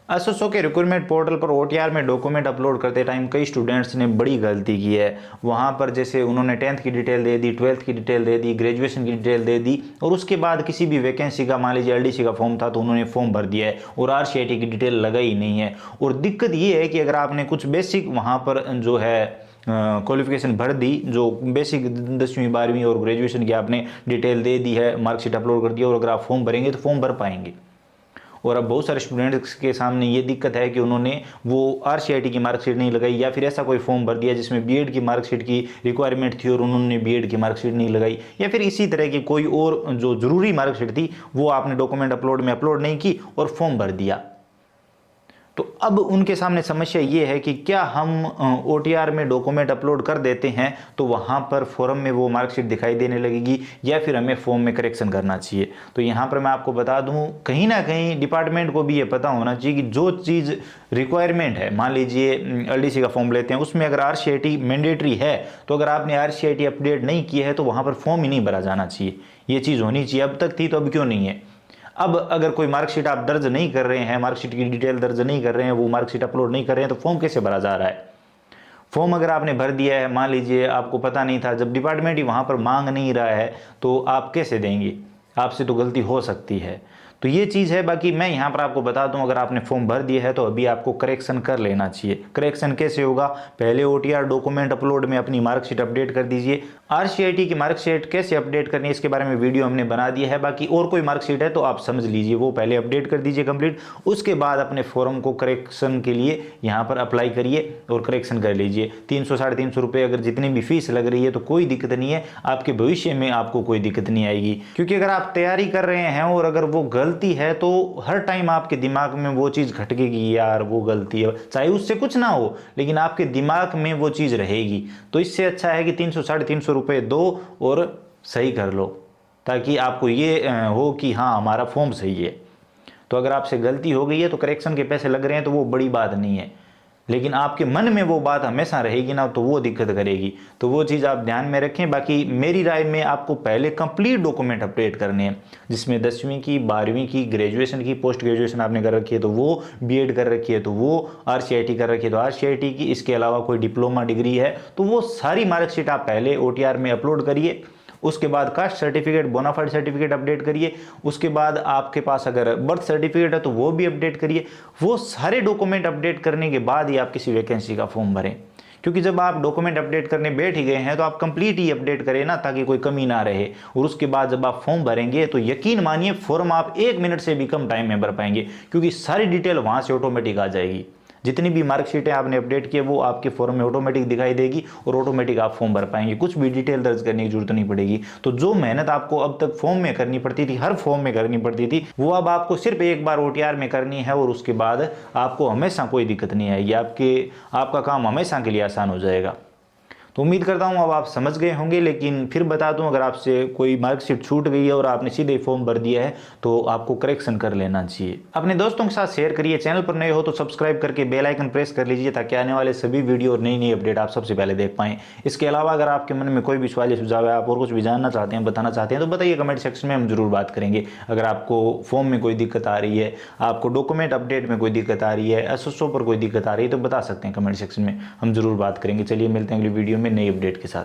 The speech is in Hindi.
एसएसओ के रिक्रूटमेंट पोर्टल पर ओटीआर में डॉक्यूमेंट अपलोड करते टाइम कई स्टूडेंट्स ने बड़ी गलती की है। वहाँ पर जैसे उन्होंने 10th की डिटेल दे दी, 12th की डिटेल दे दी, ग्रेजुएशन की डिटेल दे दी और उसके बाद किसी भी वैकेंसी का, मान लीजिए एलडीसी का फॉर्म था तो उन्होंने फॉर्म भर दिया है और आरसीआईटी की डिटेल लगाई नहीं है। और दिक्कत ये है कि अगर आपने कुछ बेसिक वहाँ पर जो है क्वालिफिकेशन भर दी, जो बेसिक 10वीं 12वीं और ग्रेजुएशन की आपने डिटेल दे दी है, मार्कशीट अपलोड कर दिया और अगर आप फॉर्म भरेंगे तो फॉर्म भर पाएंगे। और अब बहुत सारे स्टूडेंट्स के सामने ये दिक्कत है कि उन्होंने वो आरसीआईटी की मार्कशीट नहीं लगाई या फिर ऐसा कोई फॉर्म भर दिया जिसमें बीएड की मार्कशीट की रिक्वायरमेंट थी और उन्होंने बीएड की मार्कशीट नहीं लगाई, या फिर इसी तरह की कोई और जो ज़रूरी मार्कशीट थी वो आपने डॉक्यूमेंट अपलोड में अपलोड नहीं की और फॉर्म भर दिया। तो अब उनके सामने समस्या ये है कि क्या हम ओटीआर में डॉक्यूमेंट अपलोड कर देते हैं तो वहाँ पर फॉर्म में वो मार्कशीट दिखाई देने लगेगी या फिर हमें फॉर्म में करेक्शन करना चाहिए। तो यहाँ पर मैं आपको बता दूँ, कहीं ना कहीं डिपार्टमेंट को भी ये पता होना चाहिए कि जो चीज़ रिक्वायरमेंट है, मान लीजिए एलडीसी का फॉर्म लेते हैं, उसमें अगर आरसीआईटी मैंडेटरी है तो अगर आपने आरसीआईटी अपडेट नहीं किया है तो वहाँ पर फॉर्म ही नहीं भरा जाना चाहिए। ये चीज़ होनी चाहिए, अब तक थी तो अब क्यों नहीं है। अब अगर कोई मार्कशीट आप दर्ज नहीं कर रहे हैं, मार्कशीट की डिटेल दर्ज नहीं कर रहे हैं, वो मार्कशीट अपलोड नहीं कर रहे हैं तो फॉर्म कैसे भरा जा रहा है। फॉर्म अगर आपने भर दिया है, मान लीजिए आपको पता नहीं था, जब डिपार्टमेंट ही वहाँ पर मांग नहीं रहा है तो आप कैसे देंगे, आपसे तो गलती हो सकती है। तो ये चीज़ है। बाकी मैं यहाँ पर आपको बता दूँ, अगर आपने फॉर्म भर दिया है तो अभी आपको करेक्शन कर लेना चाहिए। करेक्शन कैसे होगा, पहले ओटीआर डॉक्यूमेंट अपलोड में अपनी मार्कशीट अपडेट कर दीजिए। आरसीआईटी की मार्कशीट कैसे अपडेट करनी है इसके बारे में वीडियो हमने बना दिया है। बाकी और कोई मार्कशीट है तो आप समझ लीजिए, वो पहले अपडेट कर दीजिए कंप्लीट। उसके बाद अपने फॉर्म को करेक्शन के लिए यहाँ पर अप्लाई करिए और करेक्शन कर लीजिए। 300 साढ़े 300 रुपये अगर जितनी भी फीस लग रही है तो कोई दिक्कत नहीं है, आपके भविष्य में आपको कोई दिक्कत नहीं आएगी। क्योंकि अगर आप तैयारी कर रहे हैं और अगर वो गलती है तो हर टाइम आपके दिमाग में वो चीज़ खटकेगी, यार वो गलती है, चाहे उससे कुछ ना हो लेकिन आपके दिमाग में वो चीज़ रहेगी। तो इससे अच्छा है कि 300 साढ़े 300 रुपये दो और सही कर लो, ताकि आपको ये हो कि हाँ हमारा फॉर्म सही है। तो अगर आपसे गलती हो गई है तो करेक्शन के पैसे लग रहे हैं तो वो बड़ी बात नहीं है, लेकिन आपके मन में वो बात हमेशा रहेगी ना, तो वो दिक्कत करेगी। तो वो चीज़ आप ध्यान में रखें। बाकी मेरी राय में आपको पहले कंप्लीट डॉक्यूमेंट अपडेट करने हैं, जिसमें 10वीं की, 12वीं की, ग्रेजुएशन की, पोस्ट ग्रेजुएशन आपने कर रखी है तो वो, बीएड कर रखी है तो वो, आरसीआईटी कर रखी है तो आरसीआईटी की, इसके अलावा कोई डिप्लोमा डिग्री है तो वो सारी मार्कशीट आप पहले ओटीआर में अपलोड करिए। उसके बाद caste certificate, bonafide certificate update करिए। उसके बाद आपके पास अगर बर्थ सर्टिफिकेट है तो वो भी अपडेट करिए। वो सारे डॉक्यूमेंट अपडेट करने के बाद ही आप किसी वैकेंसी का फॉर्म भरें। क्योंकि जब आप डॉक्यूमेंट अपडेट करने बैठ ही गए हैं तो आप कंप्लीट ही अपडेट करें ना, ताकि कोई कमी ना रहे। और उसके बाद जब आप फॉर्म भरेंगे तो यकीन मानिए फॉर्म आप 1 मिनट से भी कम टाइम में भर पाएंगे, क्योंकि सारी डिटेल वहां से ऑटोमेटिक आ जाएगी। जितनी भी मार्कशीटें आपने अपडेट की वो आपके फॉर्म में ऑटोमेटिक दिखाई देगी और ऑटोमेटिक आप फॉर्म भर पाएंगे, कुछ भी डिटेल दर्ज करने की जरूरत नहीं पड़ेगी। तो जो मेहनत आपको अब तक फॉर्म में करनी पड़ती थी, हर फॉर्म में करनी पड़ती थी, वो अब आपको सिर्फ एक बार ओटीआर में करनी है और उसके बाद आपको हमेशा कोई दिक्कत नहीं आएगी। आपका काम हमेशा के लिए आसान हो जाएगा। तो उम्मीद करता हूँ अब आप समझ गए होंगे। लेकिन फिर बता दूँ, अगर आपसे कोई मार्कशीट छूट गई है और आपने सीधे फॉर्म भर दिया है तो आपको करेक्शन कर लेना चाहिए। अपने दोस्तों के साथ शेयर करिए। चैनल पर नए हो तो सब्सक्राइब करके बेल आइकन प्रेस कर लीजिए, ताकि आने वाले सभी वीडियो और नई नई अपडेट आप सबसे पहले देख पाएं। इसके अलावा अगर आपके मन में कोई भी सवाल या सुझाव है, आप और कुछ भी जानना चाहते हैं, बताना चाहते हैं तो बताइए कमेंट सेक्शन में, हम जरूर बात करेंगे। अगर आपको फॉर्म में कोई दिक्कत आ रही है, आपको डॉक्यूमेंट अपडेट में कोई दिक्कत आ रही है, एसएसओ पर कोई दिक्कत आ रही है तो बता सकते हैं कमेंट सेक्शन में, हम जरूर बात करेंगे। चलिए मिलते हैं अगली वीडियो में नई अपडेट के साथ।